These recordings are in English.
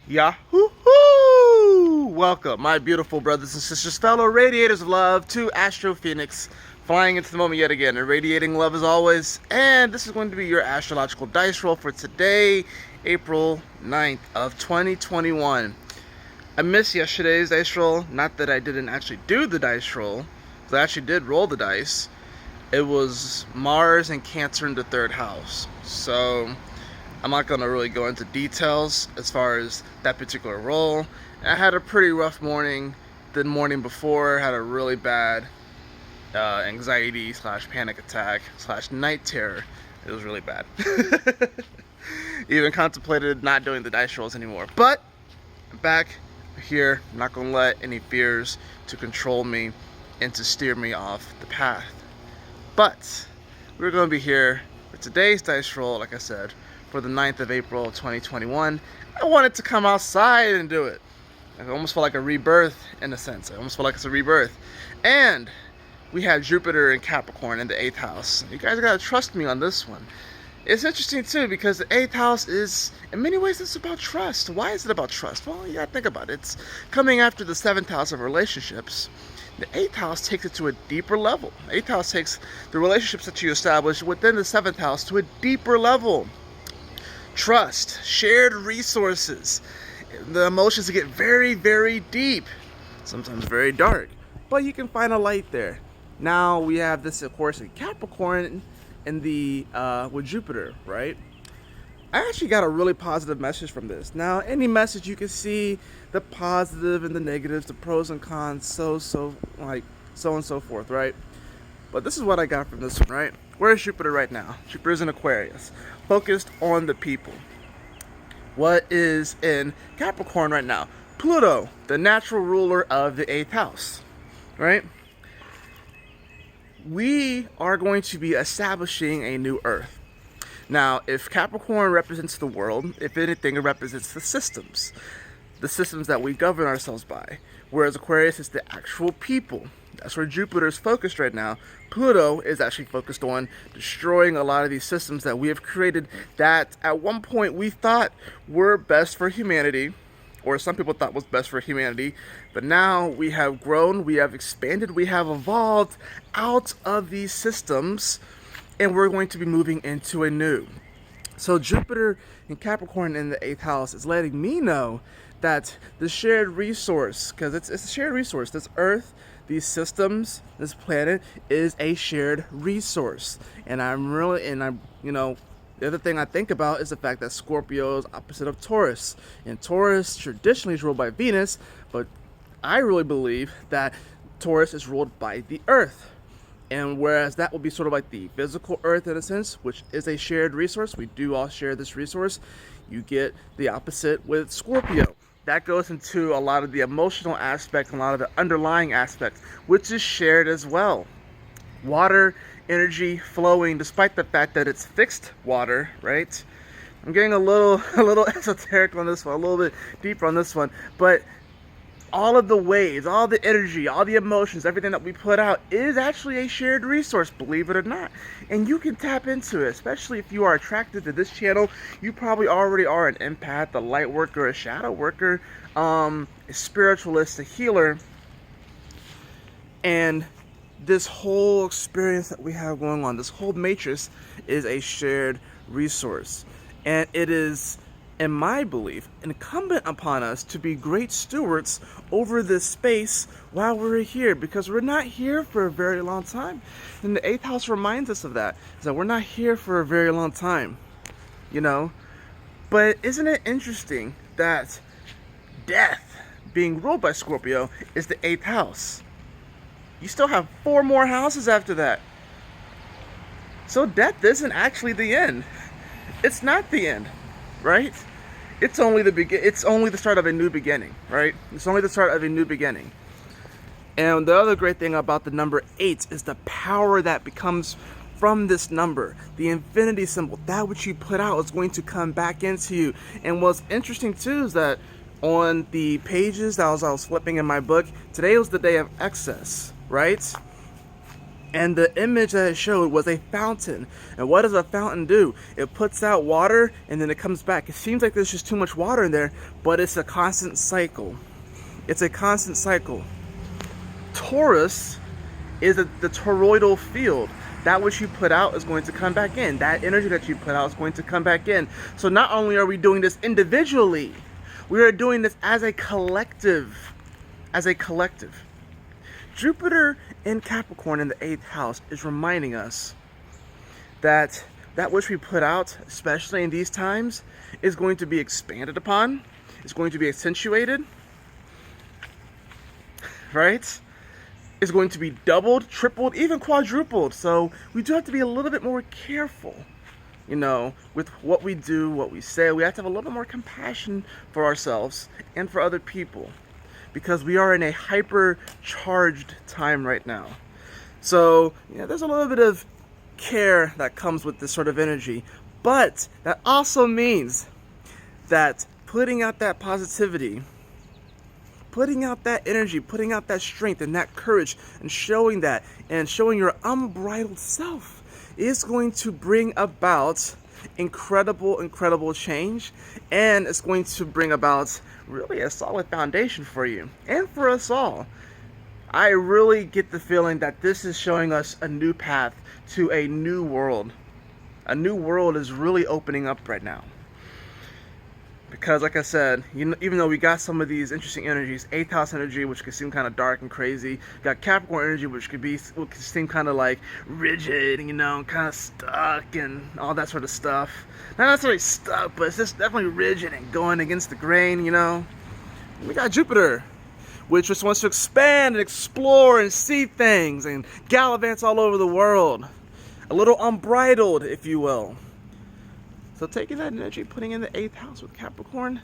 Yahoo! Welcome, my beautiful brothers and sisters, fellow radiators of love, to Astro Fenixx, flying into the moment yet again, and radiating love as always. And this is going to be your astrological dice roll for today, April 9th of 2021. I missed yesterday's dice roll. Not that I didn't actually do the dice roll, because I actually did roll the dice. It was Mars and Cancer in the third house. So I'm not going to really go into details as far as that particular roll. I had a pretty rough morning. The morning before, had a really bad anxiety / panic attack / night terror. It was really bad. Even contemplated not doing the dice rolls anymore. But I'm back here. I'm not going to let any fears to control me and to steer me off the path. But we're going to be here for today's dice roll, like I said, for the 9th of April 2021. I wanted to come outside and do it. I almost felt like a rebirth in a sense. I almost feel like it's a rebirth. And we have Jupiter in Capricorn in the 8th house. You guys gotta trust me on this one. It's interesting too because the 8th house is, in many ways, it's about trust. Why is it about trust? Well, you gotta think about it. It's coming after the 7th house of relationships. The 8th house takes it to a deeper level. The 8th house takes the relationships that you establish within the 7th house to a deeper level. Trust, shared resources. The emotions get very, very deep, sometimes very dark, but you can find a light there. Now we have this, of course, in Capricorn in the with Jupiter, right? I actually got a really positive message from this. Now, any message you can see the positive and the negatives, the pros and cons, so and so forth, right? But this is what I got from this one, right? Where's Jupiter right now? Jupiter is in Aquarius, focused on the people. What is in Capricorn right now? Pluto, the natural ruler of the 8th house, right? We are going to be establishing a new Earth. Now, if Capricorn represents the world, if anything, it represents the systems that we govern ourselves by. Whereas Aquarius is the actual people. That's where Jupiter is focused right now. Pluto is actually focused on destroying a lot of these systems that we have created that at one point we thought were best for humanity, or some people thought was best for humanity. But now we have grown, we have expanded, we have evolved out of these systems, and we're going to be moving into a new. So Jupiter in Capricorn in the 8th house is letting me know that the shared resource, because it's a shared resource, this Earth, these systems, this planet is a shared resource. And the other thing I think about is the fact that Scorpio is opposite of Taurus. And Taurus traditionally is ruled by Venus, but I really believe that Taurus is ruled by the Earth. And whereas that will be sort of like the physical Earth in a sense, which is a shared resource, we do all share this resource, you get the opposite with Scorpio. That goes into a lot of the emotional aspect and a lot of the underlying aspects, which is shared as well. Water, energy flowing, despite the fact that it's fixed water, right? I'm getting a little esoteric on this one, a little bit deeper on this one, but all of the waves, all the energy, all the emotions, everything that we put out is actually a shared resource, believe it or not. And you can tap into it, especially if you are attracted to this channel. You probably already are an empath, a light worker, a shadow worker, a spiritualist, a healer. And this whole experience that we have going on, this whole matrix is a shared resource. And it is, in my belief, incumbent upon us to be great stewards over this space while we're here, because we're not here for a very long time. And the 8th house reminds us of that, is that we're not here for a very long time, you know? But isn't it interesting that death, being ruled by Scorpio, is the 8th house? You still have 4 more houses after that. So death isn't actually the end. It's not the end, right? It's only the start of a new beginning, right? It's only the start of a new beginning. And the other great thing about the number 8 is the power that becomes from this number. The infinity symbol, that which you put out is going to come back into you. And what's interesting too is that on the pages that I was flipping in my book, today was the day of excess, right? And the image that it showed was a fountain. And what does a fountain do? It puts out water and then it comes back. It seems like there's just too much water in there, but it's a constant cycle. It's a constant cycle. Taurus is the toroidal field. That which you put out is going to come back in. That energy that you put out is going to come back in. So not only are we doing this individually, we are doing this as a collective. As a collective. Jupiter in Capricorn in the 8th house is reminding us that that which we put out, especially in these times, is going to be expanded upon. It's going to be accentuated. Right? Is going to be doubled, tripled, even quadrupled. So we do have to be a little bit more careful, you know, with what we do, what we say. We have to have a little bit more compassion for ourselves and for other people, because we are in a hyper-charged time right now. So, yeah, there's a little bit of care that comes with this sort of energy. But that also means that putting out that positivity, putting out that energy, putting out that strength and that courage, and showing that, and showing your unbridled self, is going to bring about incredible change, and it's going to bring about really a solid foundation for you and for us all. I really get the feeling that this is showing us a new path to a new world. A new world is really opening up right now. Because like I said, you know, even though we got some of these interesting energies, 8th house energy, which could seem kind of dark and crazy, got Capricorn energy, which could seem kind of like rigid, you know, kind of stuck and all that sort of stuff. Not necessarily stuck, but it's just definitely rigid and going against the grain, you know. We got Jupiter, which just wants to expand and explore and see things and gallivants all over the world. A little unbridled, if you will. So taking that energy, putting in the 8th house with Capricorn,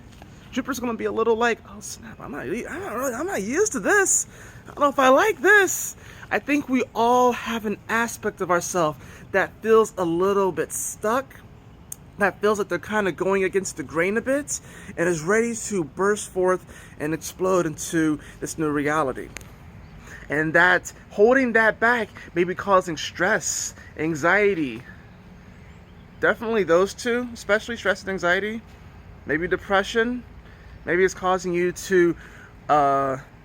Jupiter's going to be a little like, oh snap, I'm not used to this. I don't know if I like this. I think we all have an aspect of ourselves that feels a little bit stuck, that feels like they're kind of going against the grain a bit, and is ready to burst forth and explode into this new reality. And that holding that back may be causing stress, anxiety. Definitely those two, especially stress and anxiety, maybe depression, maybe it's causing you to,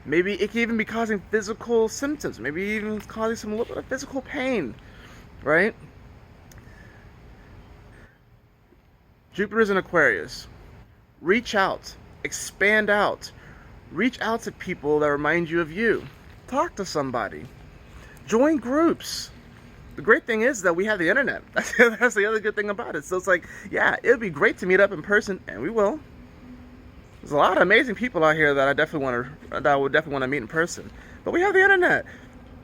maybe it can even be causing physical symptoms, maybe even causing some little bit of physical pain, right? Jupiter's in Aquarius. Reach out, expand out, reach out to people that remind you of you. Talk to somebody, join groups. The great thing is that we have the internet. That's the other good thing about it. So it's like, yeah, it would be great to meet up in person, and we will. There's a lot of amazing people out here that I would definitely want to meet in person. But we have the internet.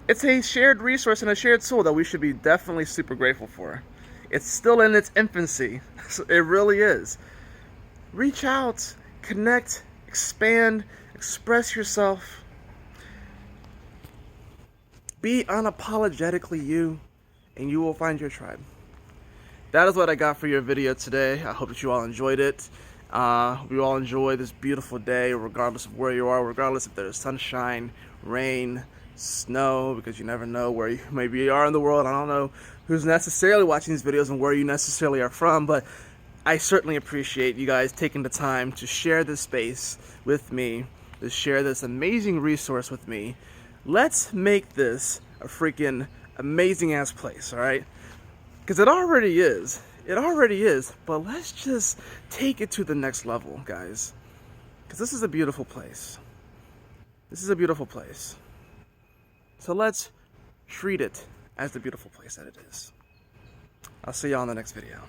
It's a shared resource and a shared tool that we should be definitely super grateful for. It's still in its infancy. It really is. Reach out, connect, expand, express yourself. Be unapologetically you, and you will find your tribe. That is what I got for your video today. I hope that you all enjoyed it. Hope you all enjoy this beautiful day, regardless of where you are, regardless if there's sunshine, rain, snow, because you never know where you maybe are in the world. I don't know who's necessarily watching these videos and where you necessarily are from, but I certainly appreciate you guys taking the time to share this space with me, to share this amazing resource with me. Let's make this a freaking amazing ass place, all right? Because it already is, but let's just take it to the next level, guys, because this is a beautiful place. So let's treat it as the beautiful place that it is. I'll see y'all in the next video.